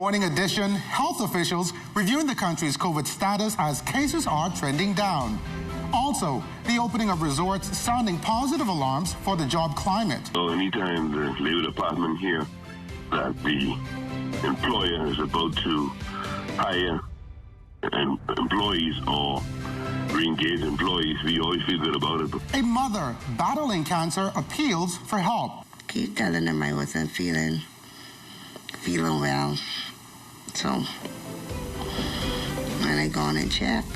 Morning edition, health officials reviewing the country's COVID status as cases are trending down. Also, the opening of resorts sounding positive alarms for the job climate. So anytime the labor department here that the employer is about to hire employees or re-engage employees, we always feel good about it. A mother battling cancer appeals for help. Keep telling them I wasn't feeling well. So when I gone and checked,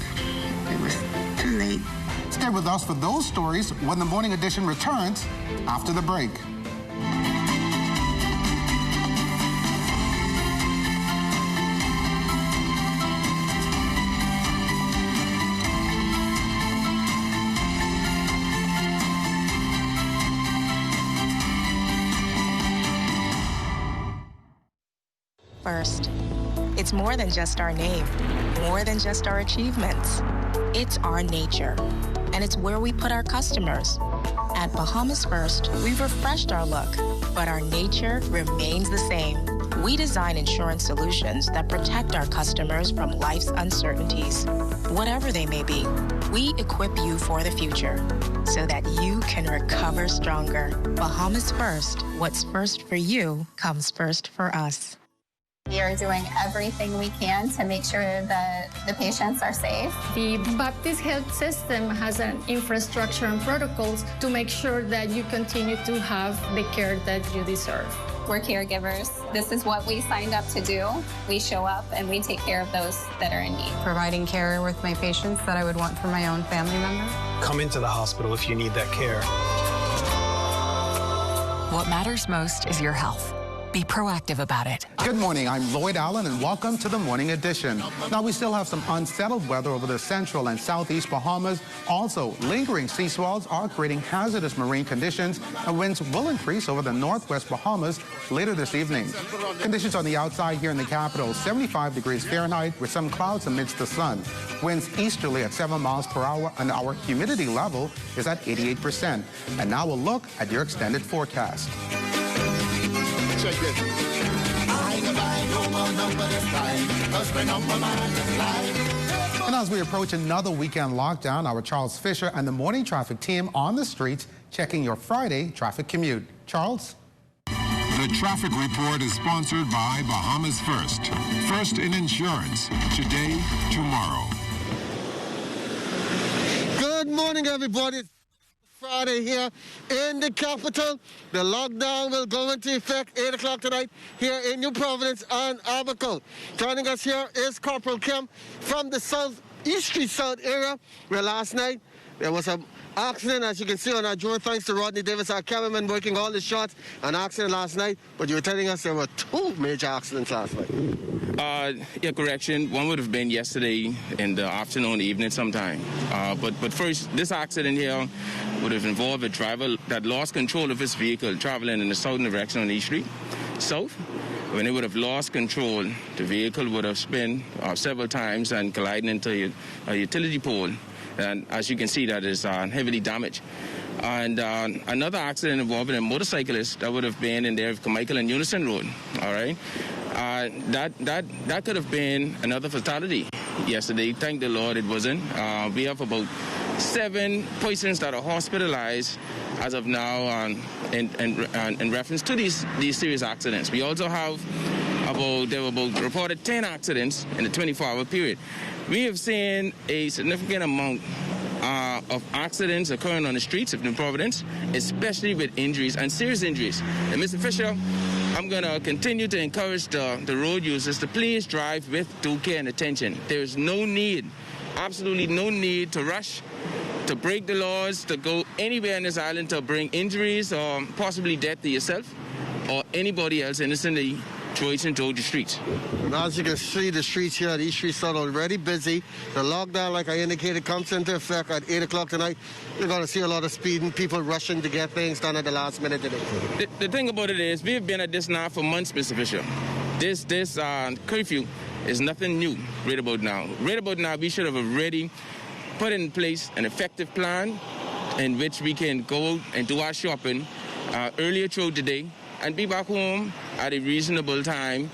it was too late. Stay with us for those stories when the Morning Edition returns after the break. First, it's more than just our name, more than just our achievements. It's our nature, and it's where we put our customers. At Bahamas First, we've refreshed our look, but our nature remains the same. We design insurance solutions that protect our customers from life's uncertainties, whatever they may be. We equip you for the future so that you can recover stronger. Bahamas First, what's first for you comes first for us. We are doing everything we can to make sure that the patients are safe. The Baptist Health System has an infrastructure and protocols to make sure that you continue to have the care that you deserve. We're caregivers. This is what we signed up to do. We show up and we take care of those that are in need. Providing care with my patients that I would want for my own family member. Come into the hospital if you need that care. What matters most is your health. Be proactive about it. Good morning, I'm Lloyd Allen and welcome to the Morning Edition. Now we still have some unsettled weather over the central and southeast Bahamas. Also, lingering sea swells are creating hazardous marine conditions and winds will increase over the northwest Bahamas later this evening. Conditions on the outside here in the capital, 75 degrees Fahrenheit with some clouds amidst the sun. Winds easterly at 7 miles per hour and our humidity level is at 88%. And now we'll look at your extended forecast. Check this. And as we approach another weekend lockdown, our Charles Fisher and the morning traffic team on the streets checking your Friday traffic commute. Charles? The traffic report is sponsored by Bahamas First. First in insurance. Today, tomorrow. Good morning, everybody. Friday here in the capital. The lockdown will go into effect 8 o'clock tonight here in New Providence and Abaco. Joining us here is Corporal Kim from the East Street South area, where last night there was an accident, as you can see on our drone, thanks to Rodney Davis, our cameraman, working all the shots. An accident last night, but you were telling us there were 2 major accidents last night. Yeah, correction. One would have been yesterday in the afternoon, evening sometime. But first, this accident here would have involved a driver that lost control of his vehicle traveling in the southern direction on East Street, south. When it would have lost control, the vehicle would have spun several times and collided into a utility pole. And as you can see, that is heavily damaged. And another accident involving a motorcyclist that would have been in there, Carmichael and Unison Road. All right, that could have been another fatality yesterday. Thank the Lord it wasn't. We have about 7 persons that are hospitalized as of now in reference to these serious accidents. We also have there were about reported 10 accidents in the 24-hour period. We have seen a significant amount of accidents occurring on the streets of New Providence, especially with injuries and serious injuries. And Mr. Fisher, I'm going to continue to encourage the road users to please drive with due care and attention. There is no need, absolutely no need to rush, to break the laws, to go anywhere on this island to bring injuries or possibly death to yourself or anybody else innocently choice into the streets. And as you can see, the streets here at East Street South are already busy. The lockdown, like I indicated, comes into effect at 8 o'clock tonight. You're going to see a lot of speeding, people rushing to get things done at the last minute today. The thing about it is, we've been at this now for months, Mr. Fisher. This curfew is nothing new right about now. Right about now, we should have already put in place an effective plan in which we can go and do our shopping earlier throughout the day and be back home at a reasonable time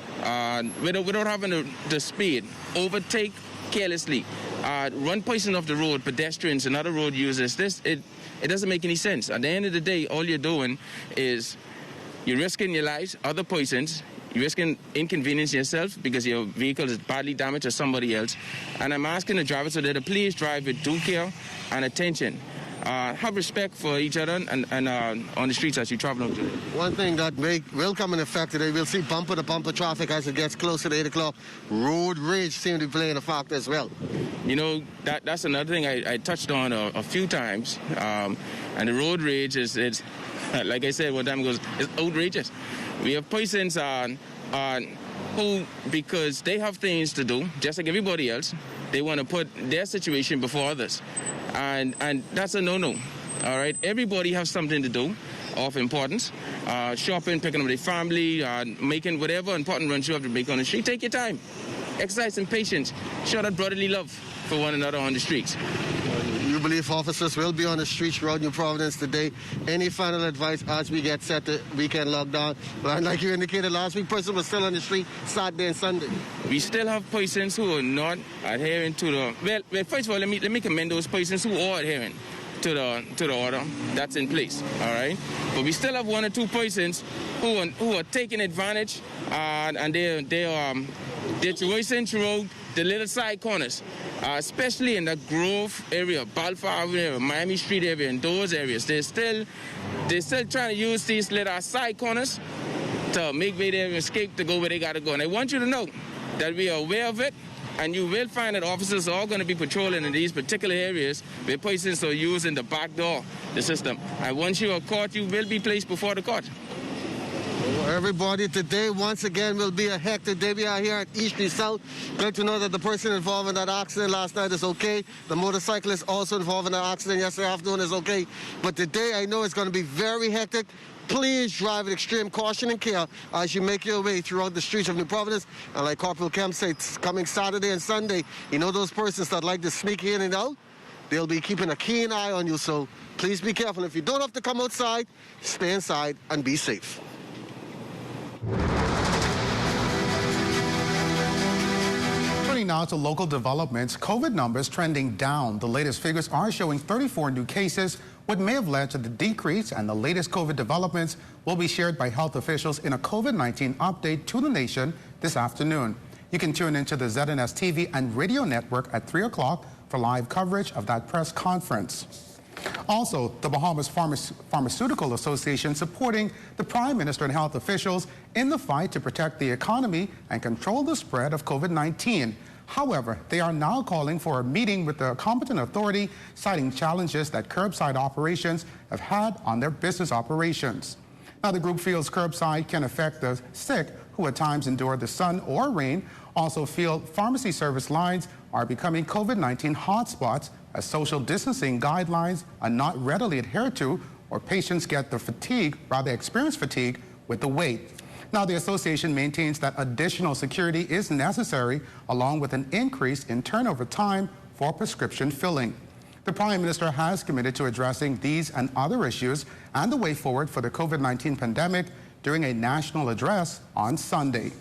without having the speed, overtake carelessly, run poison off the road, pedestrians and other road users. It doesn't make any sense. At the end of the day, all you're doing is you're risking your lives, other persons. You're risking inconvenience yourself because your vehicle is badly damaged or somebody else. And I'm asking the driver so that please drive with due care and attention. Have respect for each other and on the streets as you travel up today. One thing that will come in effect today, we'll see bumper-to-bumper traffic as it gets closer to 8 o'clock. Road rage seems to be playing a factor as well. You know, that's another thing I touched on a few times. And the road rage is like I said one time, it's outrageous. We have persons who, because they have things to do, just like everybody else, they want to put their situation before others. And that's a no-no, all right? Everybody has something to do of importance. Shopping, picking up their family, making whatever important runs you have to make on the street. Take your time. Exercise some patience. Show that brotherly love for one another on the streets. You believe officers will be on the streets around New Providence today. Any final advice as we get set to weekend lockdown? Well, like you indicated last week, persons were still on the street Saturday and Sunday. We still have persons who are not adhering to the... Well, first of all, let me commend those persons who are adhering to the order that's in place, all right? But we still have one or two persons who are taking advantage and they're traversing through the little side corners, especially in the Grove area, Balfour Avenue area, Miami Street area, and those areas. They're still trying to use these little side corners to make their escape to go where they got to go. And I want you to know that we are aware of it, and you will find that officers are going to be patrolling in these particular areas where persons are using the back door, the system. And once you are caught, you will be placed before the court. Everybody, today once again will be a hectic day. We are here at East Street South. Glad to know that the person involved in that accident last night is okay. The motorcyclist also involved in that accident yesterday afternoon is okay. But today I know it's going to be very hectic. Please drive with extreme caution and care as you make your way throughout the streets of New Providence. And like Corporal Kemp said, coming Saturday and Sunday, you know those persons that like to sneak in and out? They'll be keeping a keen eye on you, so please be careful. If you don't have to come outside, stay inside and be safe. Turning now to local developments, COVID numbers trending down. The latest figures are showing 34 new cases, what may have led to the decrease, and the latest COVID developments will be shared by health officials in a COVID-19 update to the nation this afternoon. You can tune into the ZNS TV and radio network at 3 o'clock for live coverage of that press conference. Also, the Bahamas Pharmaceutical Association supporting the Prime Minister and health officials in the fight to protect the economy and control the spread of COVID-19. However, they are now calling for a meeting with the competent authority, citing challenges that curbside operations have had on their business operations. Now, the group feels curbside can affect the sick who at times endure the sun or rain. Also feel pharmacy service lines are becoming COVID-19 hotspots as social distancing guidelines are not readily adhered to, or patients get the experience fatigue with the wait. Now, the association maintains that additional security is necessary, along with an increase in turnover time for prescription filling. The Prime Minister has committed to addressing these and other issues and the way forward for the COVID-19 pandemic during a national address on Sunday.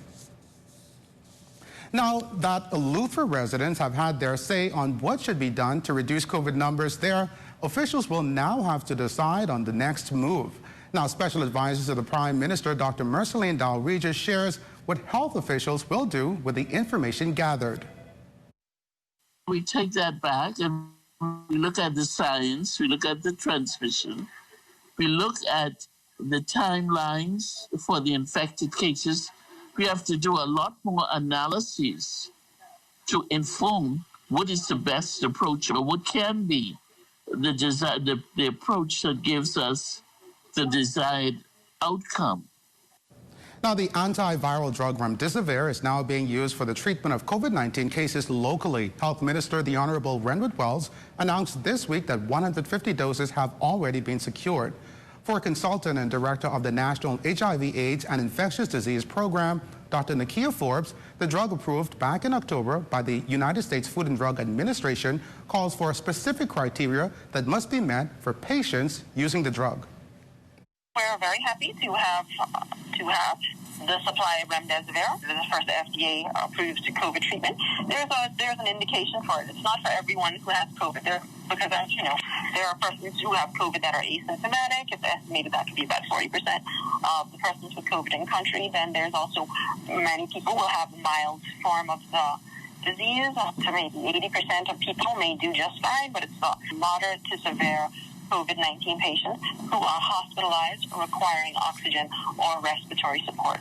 Now that Eleuthera residents have had their say on what should be done to reduce COVID numbers there, officials will now have to decide on the next move. Now, Special Advisor to the Prime Minister, Dr. Merceline Dal-Regis, shares what health officials will do with the information gathered. We take that back and we look at the science, we look at the transmission, we look at the timelines for the infected cases. We have to do a lot more analyses to inform what is the best approach or what can be the approach that gives us the desired outcome. Now, the antiviral drug remdesivir is now being used for the treatment of COVID-19 cases locally. Health Minister, the Honorable Renwick Wells, announced this week that 150 doses have already been secured. For consultant and director of the National HIV/AIDS and Infectious Disease Program, Dr. Nakia Forbes, the drug approved back in October by the United States Food and Drug Administration calls for specific criteria that must be met for patients using the drug. We're very happy to have the supply of remdesivir, the first FDA-approved COVID treatment. There's an indication for it. It's not for everyone who has COVID. Because, as you know, there are persons who have COVID that are asymptomatic. It's estimated that could be about 40% of the persons with COVID in the country. Then there's also many people will have a mild form of the disease. Up to maybe 80% of people may do just fine, but it's the moderate to severe COVID-19 patients who are hospitalized requiring oxygen or respiratory support.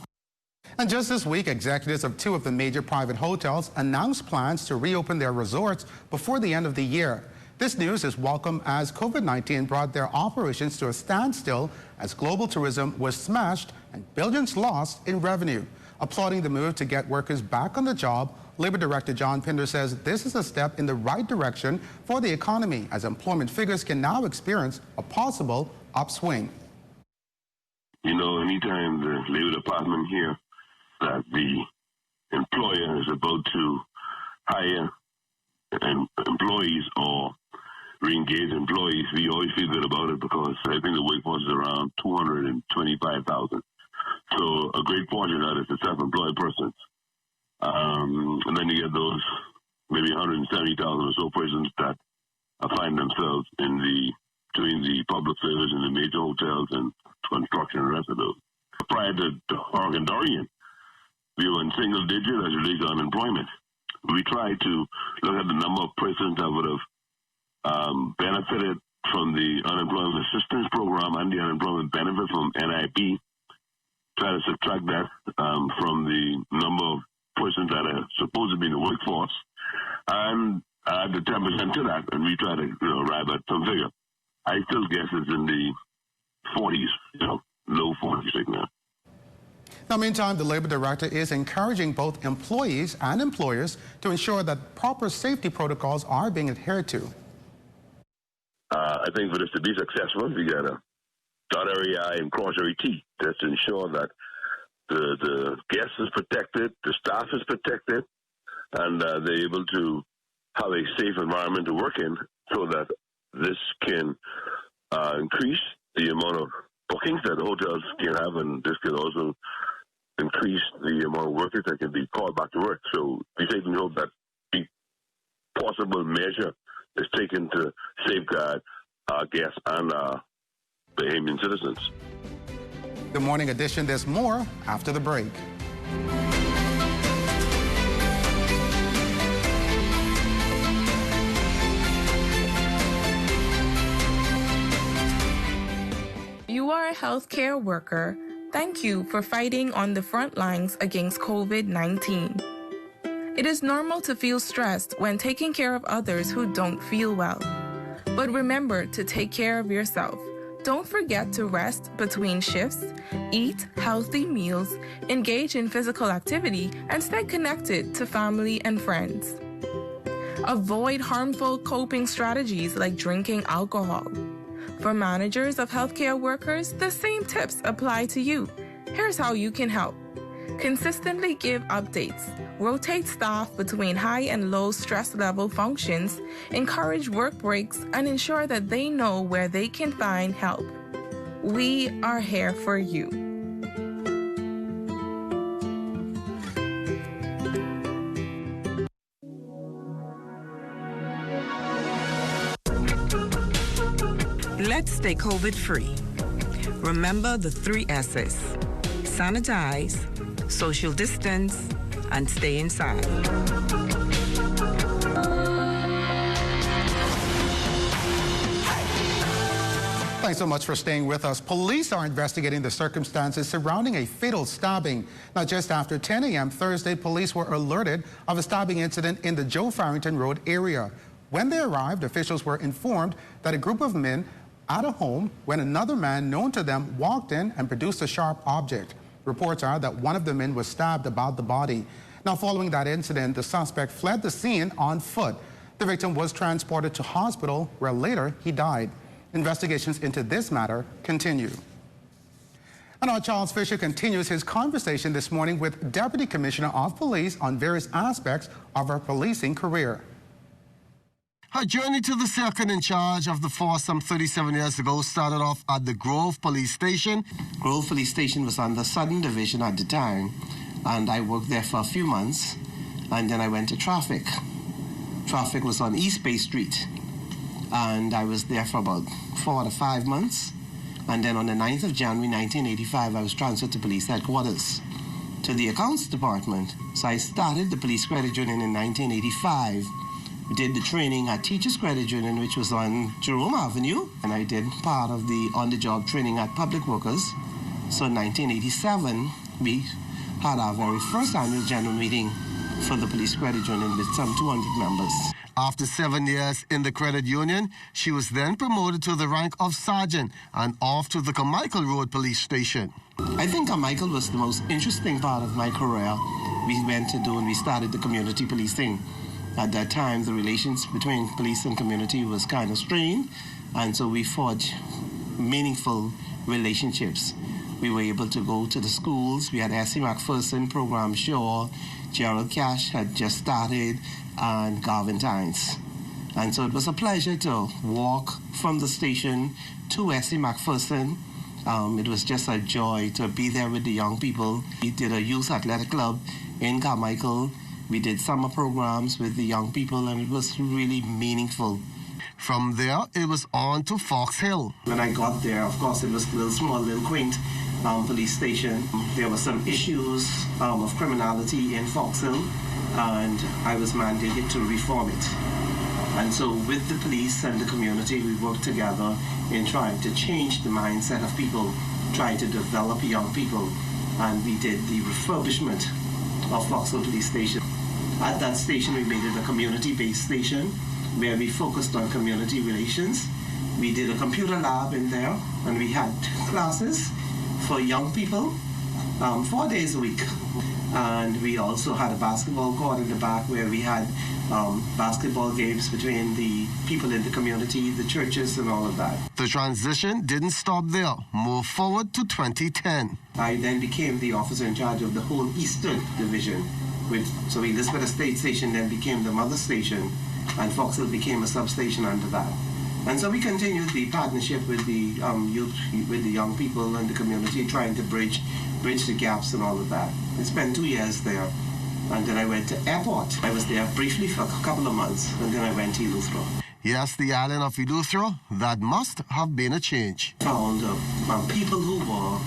And just this week, executives of 2 of the major private hotels announced plans to reopen their resorts before the end of the year. This news is welcome as COVID-19 brought their operations to a standstill as global tourism was smashed and billions lost in revenue. Applauding the move to get workers back on the job, Labor Director John Pinder says this is a step in the right direction for the economy as employment figures can now experience a possible upswing. You know, anytime the Labor Department hear that the employer is about to hire employees or re-engage employees, we always feel good about it because I think the workforce is around 225,000. So a great portion of that is the self-employed persons. And then you get those maybe 170,000 or so persons that find themselves doing the public service in the major hotels and construction and the rest of those. Prior to Hurricane Dorian, we were in single digit as relates to unemployment. We tried to look at the number of persons that would have benefited from the unemployment assistance program and the unemployment benefit from NIP, try to subtract that from the number of persons that are supposed to be in the workforce, and add the 10% to that, and we try to arrive at some figure. I still guess it's in the 40s, low 40s right now. Now, meantime, the Labor Director is encouraging both employees and employers to ensure that proper safety protocols are being adhered to. I think for this to be successful, we got to dot every I and cross every T. That's to ensure that the guest is protected, the staff is protected, and they're able to have a safe environment to work in so that this can increase the amount of bookings that hotels can have, and this can also increase the amount of workers that can be called back to work. So we certainly hope that the possible measure is taken to safeguard our guests and our Bahamian citizens. The Morning Edition, there's more after the break. You are a healthcare worker. Thank you for fighting on the front lines against COVID-19. It is normal to feel stressed when taking care of others who don't feel well. But remember to take care of yourself. Don't forget to rest between shifts, eat healthy meals, engage in physical activity, and stay connected to family and friends. Avoid harmful coping strategies like drinking alcohol. For managers of healthcare workers, the same tips apply to you. Here's how you can help. Consistently give updates. Rotate staff between high and low stress level functions. Encourage work breaks and ensure that they know where they can find help. We are here for you. Let's stay COVID-free. Remember the 3 S's. Sanitize, social distance, and stay inside. Thanks so much for staying with us. Police are investigating the circumstances surrounding a fatal stabbing. Now, just after 10 a.m. Thursday, police were alerted of a stabbing incident in the Joe Farrington Road area. When they arrived, officials were informed that a group of men at a home when another man known to them walked in and produced a sharp object. Reports are that one of the men was stabbed about the body. Now, following that incident, the suspect fled the scene on foot. The victim was transported to hospital where later he died. Investigations into this matter continue. And our Charles Fisher continues his conversation this morning with Deputy Commissioner of Police on various aspects of our policing career. Her journey to the second in charge of the force some 37 years ago started off at the Grove Police Station. Grove Police Station was on the Southern Division at the time, and I worked there for a few months, and then I went to traffic. Traffic was on East Bay Street, and I was there for about 4 to 5 months, and then on the 9th of January 1985 I was transferred to police headquarters, to the accounts department. So I started the police credit union in 1985. Did the training at Teachers Credit Union, which was on Jerome Avenue, and I did part of the on-the-job training at Public Workers. So in 1987, we had our very first annual general meeting for the Police Credit Union with some 200 members. After 7 years in the credit union, she was then promoted to the rank of sergeant and off to the Carmichael Road Police Station. I think Carmichael was the most interesting part of my career. We went to do and we started the community policing. At that time, the relations between police and community was kind of strained, and so we forged meaningful relationships. We were able to go to the schools. We had S.C. McPherson, Program Shaw, Gerald Cash had just started, and Garvin Tynes. And so it was a pleasure to walk from the station to S.C. McPherson. It was just a joy to be there with the young people. We did a youth athletic club in Carmichael. We did summer programs with the young people, and it was really meaningful. From there, it was on to Fox Hill. When I got there, of course, it was a little small, little quaint police station. There were some issues of criminality in Fox Hill, and I was mandated to reform it. And so with the police and the community, we worked together in trying to change the mindset of people, trying to develop young people, and we did the refurbishment of Fox Hill Police Station. At that station, we made it a community-based station where we focused on community relations. We did a computer lab in there, and we had classes for young people 4 days a week. And we also had a basketball court in the back where we had basketball games between the people in the community, the churches, and all of that. The transition didn't stop there. Move forward to 2010. I then became the officer in charge of the whole Eastern Division. So Elizabeth Estate Station then became the mother station, and Fox Hill became a substation under that. And so we continued the partnership with the youth, with the young people and the community, trying to bridge the gaps and all of that. I spent 2 years there, and then I went to airport. I was there briefly for a couple of months, and then I went to Eleuthero. Yes, the island of Eleuthero, that must have been a change. Found people who were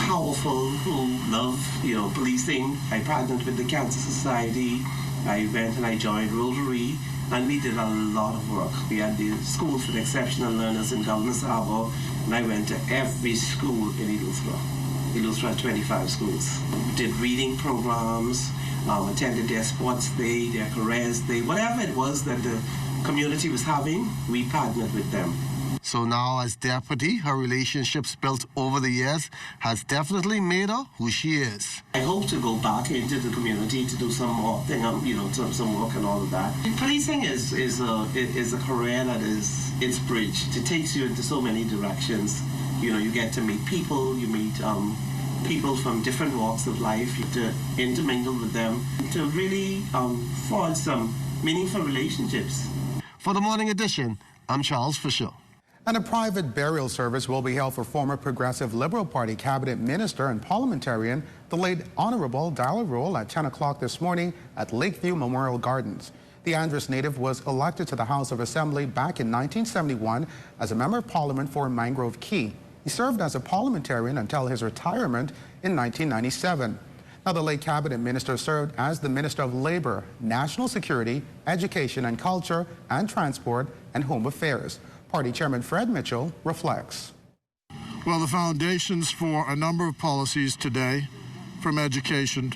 powerful, who loved, policing. I partnered with the Cancer Society. I went and I joined Rotary, and we did a lot of work. We had the School for the Exceptional Learners in Governor's Harbour, and I went to every school in Eleuthero. Eleuthero had 25 schools. Did reading programs, attended their sports day, their careers day, whatever it was that the community was having, we partnered with them. So now as deputy, her relationships built over the years has definitely made her who she is. I hope to go back into the community to do some more thing, some work and all of that. Policing is a career that it's bridged. It takes you into so many directions. You get to meet people, you meet people from different walks of life, to intermingle with them, to really forge some meaningful relationships. For the Morning Edition, I'm Charles Fisher. And a private burial service will be held for former Progressive Liberal Party cabinet minister and parliamentarian, the late Honorable Darla Rule, at 10 o'clock this morning at Lakeview Memorial Gardens. The Andros native was elected to the House of Assembly back in 1971 as a member of parliament for Mangrove Key. He served as a parliamentarian until his retirement in 1997. Now, the late cabinet minister served as the Minister of Labor, National Security, Education and Culture, and Transport and Home Affairs. Party Chairman Fred Mitchell reflects. Well, the foundations for a number of policies today, from education,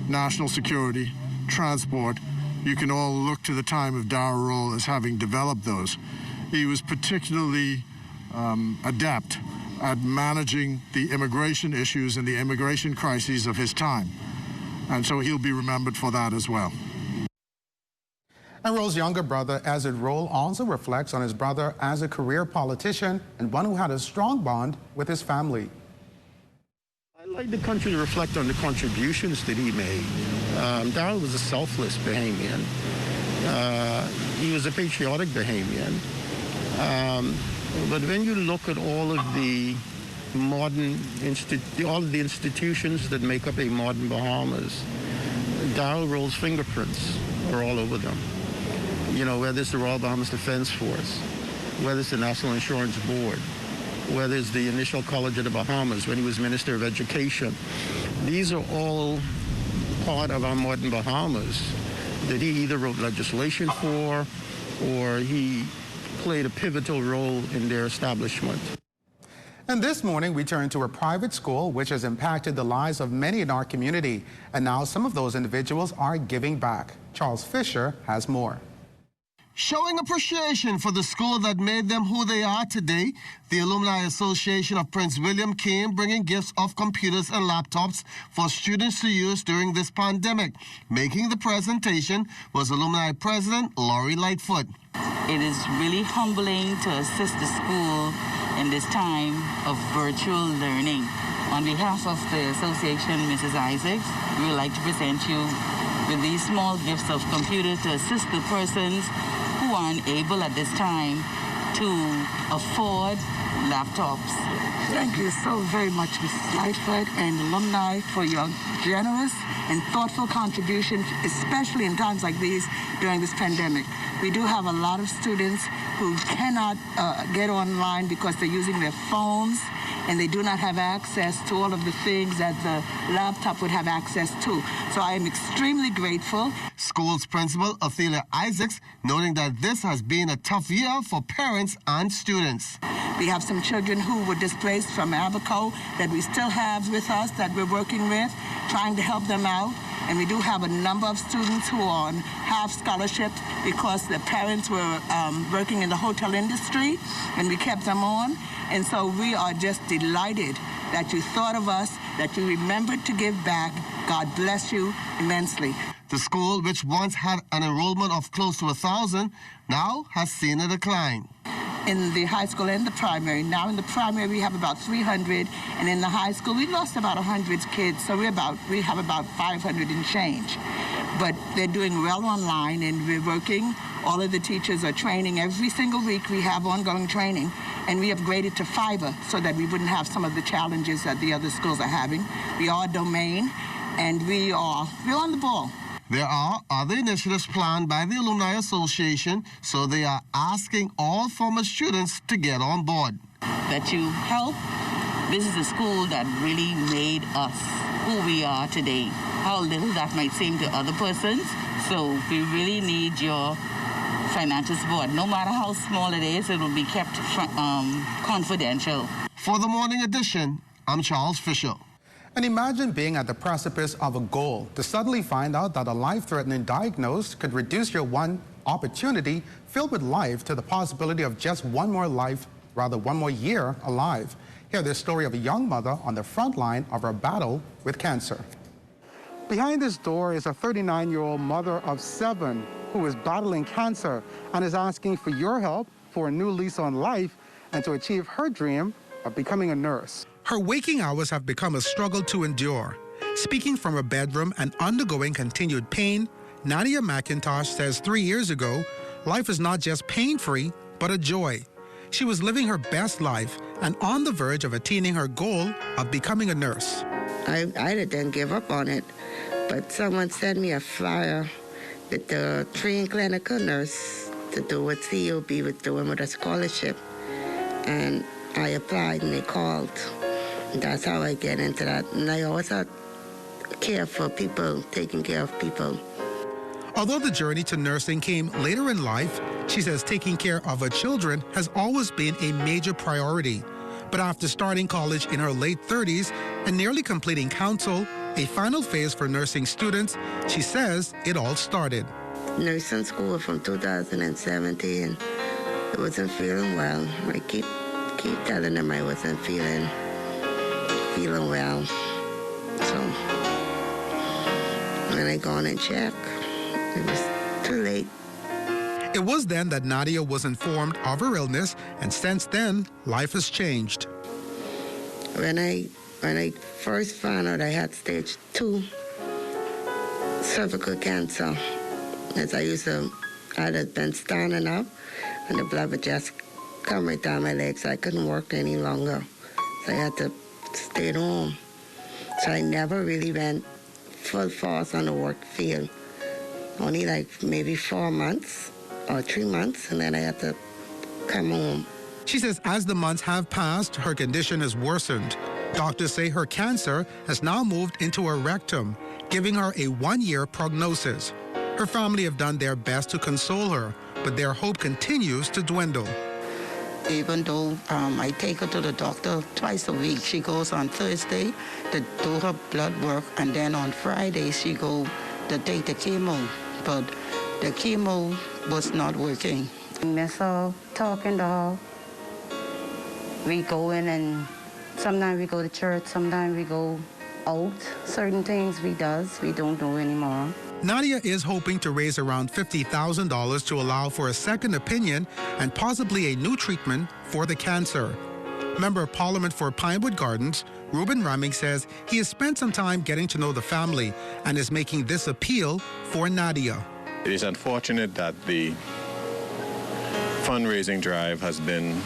national security, transport, you can all look to the time of Darla Rule as having developed those. He was particularly adept at managing the immigration issues and the immigration crises of his time. And so he'll be remembered for that as well. And Role's younger brother, Ezra Role, also reflects on his brother as a career politician and one who had a strong bond with his family. I'd like the country to reflect on the contributions that he made. Darla was a selfless Bahamian. He was a patriotic Bahamian. But when you look at all of the all of the institutions that make up a modern Bahamas, Darrell Roll's fingerprints are all over them. You know, whether it's the Royal Bahamas Defense Force, whether it's the National Insurance Board, whether it's the initial College of the Bahamas when he was Minister of Education. These are all part of our modern Bahamas that he either wrote legislation for or he played a pivotal role in their establishment. And this morning, we turn to a private school which has impacted the lives of many in our community. And now some of those individuals are giving back. Charles Fisher has more. Showing appreciation for the school that made them who they are today, the Alumni Association of Prince William came bringing gifts of computers and laptops for students to use during this pandemic. Making the presentation was Alumni President Laurie Lightfoot. It is really humbling to assist the school in this time of virtual learning. On behalf of the association, Mrs. Isaacs, we would like to present you with these small gifts of computers to assist the persons who are unable at this time to afford laptops. Thank you so very much, Mrs. Lightfoot and alumni, for your generous and thoughtful contribution, especially in times like these during this pandemic. We do have a lot of students who cannot get online because they're using their phones and they do not have access to all of the things that the laptop would have access to. So I am extremely grateful. School's principal, Ophelia Isaacs, noting that this has been a tough year for parents and students. We have some children who were displaced from Abaco that we still have with us, that we're working with, trying to help them out. And we do have a number of students who are on half scholarships because their parents were working in the hotel industry, and we kept them on. And so we are just delighted that you thought of us, that you remembered to give back. God bless you immensely. The school, which once had an enrollment of close to 1,000, now has seen a decline. In the high school and the primary. Now in the primary we have about 300, and in the high school we lost about 100 kids, so we have about 500 and change. But they're doing well online, and we're working. All of the teachers are training. Every single week we have ongoing training, and we upgraded to fiber so that we wouldn't have some of the challenges that the other schools are having. We are a domain, and we're on the ball. There are other initiatives planned by the Alumni Association, so they are asking all former students to get on board. That you help. This is a school that really made us who we are today. How little that might seem to other persons. So we really need your financial support. No matter how small it is, it will be kept confidential. For the Morning Edition, I'm Charles Fisher. And imagine being at the precipice of a goal to suddenly find out that a life-threatening diagnosis could reduce your one opportunity filled with life to the possibility of just one more year alive. Hear this story of a young mother on the front line of her battle with cancer. Behind this door is a 39-year-old mother of 7 who is battling cancer and is asking for your help for a new lease on life and to achieve her dream of becoming a nurse. Her waking hours have become a struggle to endure. Speaking from her bedroom and undergoing continued pain, Nadia McIntosh says 3 years ago, life is not just pain-free, but a joy. She was living her best life and on the verge of attaining her goal of becoming a nurse. I didn't give up on it, but someone sent me a flyer with the trained clinical nurse to do what COB was doing with a scholarship. And I applied and they called. That's how I get into that. And I always had care for people, taking care of people. Although the journey to nursing came later in life, she says taking care of her children has always been a major priority. But after starting college in her late 30s and nearly completing counsel, a final phase for nursing students, she says it all started. Nursing school from 2017, I wasn't feeling well. I keep telling them I wasn't feeling well. So when I go on and check, it was too late. It was then that Nadia was informed of her illness, and since then, life has changed. When I first found out I had stage 2 cervical cancer, as I used to I had been standing up, and the blood would just come right down my legs. I couldn't work any longer, so I had to stay at home. So I never really went full force on the work field. Only like maybe 4 months or 3 months, and then I had to come home. She says as the months have passed, her condition has worsened. Doctors say her cancer has now moved into her rectum, giving her a 1-year prognosis. Her family have done their best to console her, but their hope continues to dwindle. Even though I take her to the doctor twice a week, she goes on Thursday to do her blood work, and then on Friday she go to take the chemo. But the chemo was not working. I miss her, talking to her. We go in and sometimes we go to church, sometimes we go out. Certain things we don't do anymore. Nadia is hoping to raise around $50,000 to allow for a second opinion and possibly a new treatment for the cancer. Member of Parliament for Pinewood Gardens, Reuben Ramming, says he has spent some time getting to know the family and is making this appeal for Nadia. It is unfortunate that the fundraising drive has been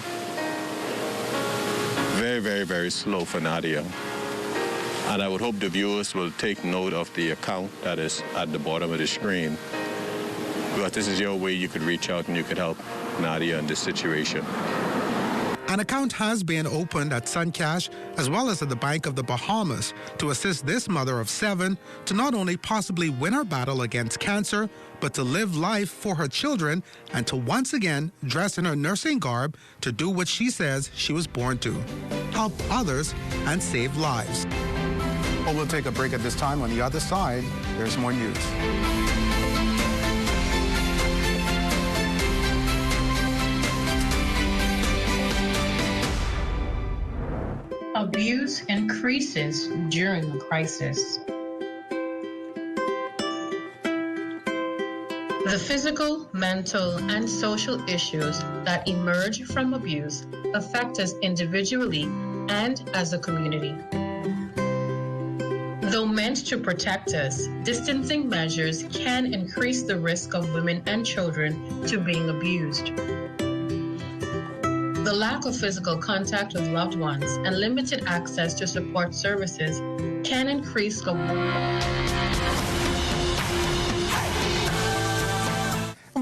very, very, very slow for Nadia. And I would hope the viewers will take note of the account that is at the bottom of the screen, because this is your way you could reach out and you could help Nadia in this situation. An account has been opened at Suncash as well as at the Bank of the Bahamas to assist this mother of 7 to not only possibly win her battle against cancer, but to live life for her children and to once again dress in her nursing garb to do what she says she was born to, help others and save lives. Well, we'll take a break at this time. On the other side, there's more news. Abuse increases during a crisis. The physical, mental, and social issues that emerge from abuse affect us individually and as a community. Though meant to protect us, distancing measures can increase the risk of women and children to being abused. The lack of physical contact with loved ones and limited access to support services can increase the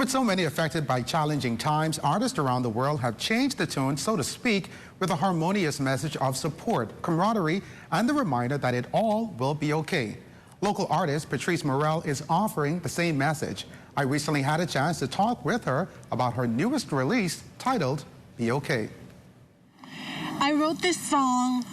With so many affected by challenging times, artists around the world have changed the tune, so to speak, with a harmonious message of support, camaraderie, and the reminder that it all will be okay. Local artist Patrice Morell is offering the same message. I recently had a chance to talk with her about her newest release titled Be Okay. I wrote this song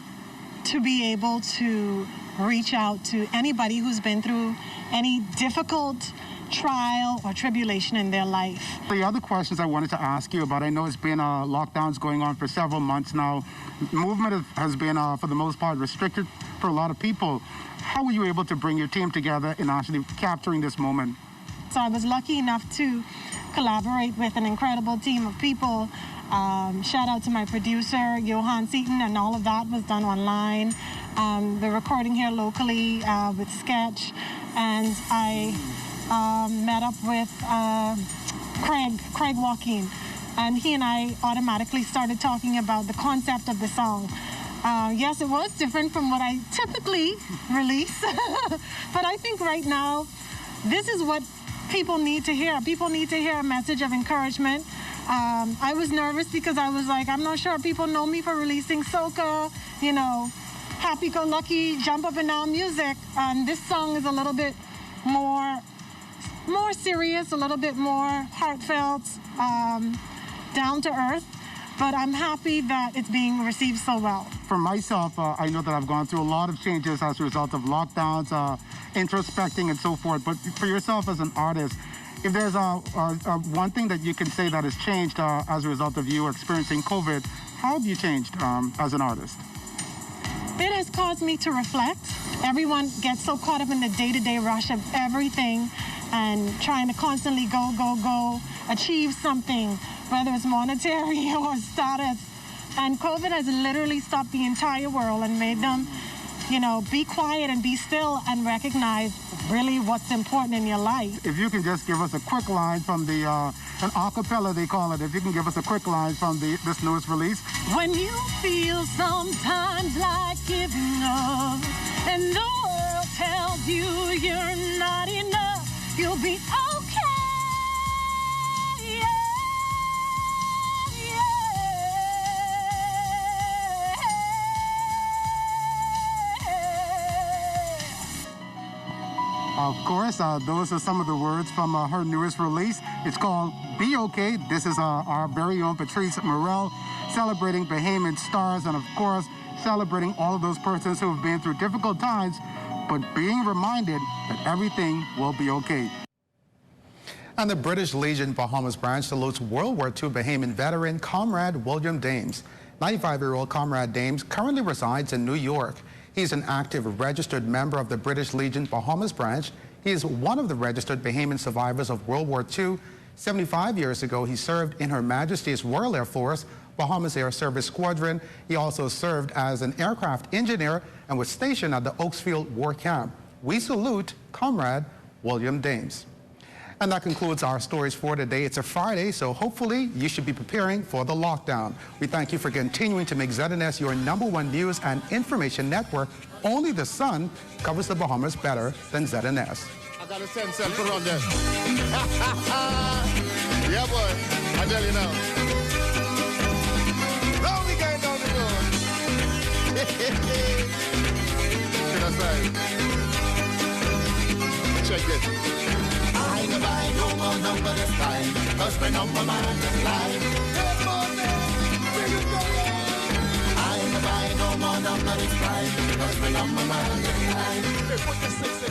to be able to reach out to anybody who's been through any difficult trial or tribulation in their life. The other questions I wanted to ask you about, I know it's been lockdowns going on for several months now. Movement has been, for the most part, restricted for a lot of people. How were you able to bring your team together in actually capturing this moment? So I was lucky enough to collaborate with an incredible team of people. Shout out to my producer, Johan Seaton, and all of that was done online. The recording here locally with Sketch, and I met up with Craig Joaquin, and he and I automatically started talking about the concept of the song. Yes, it was different from what I typically release, but I think right now this is what people need to hear. People need to hear a message of encouragement. I was nervous because I was like, I'm not sure people know me for releasing soca, you know, happy-go-lucky, jump up and down music. And this song is a little bit more serious, a little bit more heartfelt, down to earth. But I'm happy that it's being received so well. For myself, I know that I've gone through a lot of changes as a result of lockdowns, introspecting and so forth. But for yourself as an artist, if there's one thing that you can say that has changed as a result of you experiencing COVID, how have you changed as an artist? It has caused me to reflect. Everyone gets so caught up in the day-to-day rush of everything and trying to constantly go, achieve something, whether it's monetary or status. And COVID has literally stopped the entire world and made them be quiet and be still and recognize really what's important in your life. If you can just give us a quick line from the, an acapella they call it, if you can give us a quick line from this newest release. When you feel sometimes like giving up and the world tells you you're not enough, you'll be okay. Of course, those are some of the words from her newest release. It's called Be Okay. This is our very own Patrice Morell celebrating Bahamian stars and, of course, celebrating all of those persons who have been through difficult times, but being reminded that everything will be okay. And the British Legion Bahamas branch salutes World War II Bahamian veteran Comrade William Dames. 95-year-old Comrade Dames currently resides in New York. He's an active registered member of the British Legion Bahamas branch. He is one of the registered Bahamian survivors of World War II. 75 years ago, he served in Her Majesty's Royal Air Force, Bahamas Air Service Squadron. He also served as an aircraft engineer and was stationed at the Oaksfield War Camp. We salute Comrade William Dames. And that concludes our stories for today. It's a Friday, so hopefully you should be preparing for the lockdown. We thank you for continuing to make ZNS your #1 news and information network. Only the sun covers the Bahamas better than ZNS. I got a sense and put it on there. Yeah, boy. I tell you now. Lonely guy down the road. To the side. Check it. I ain't buy no more number this time, 'cause my number man is live. Good morning, where you going? I ain't buy no more number this time, 'cause my number man is live.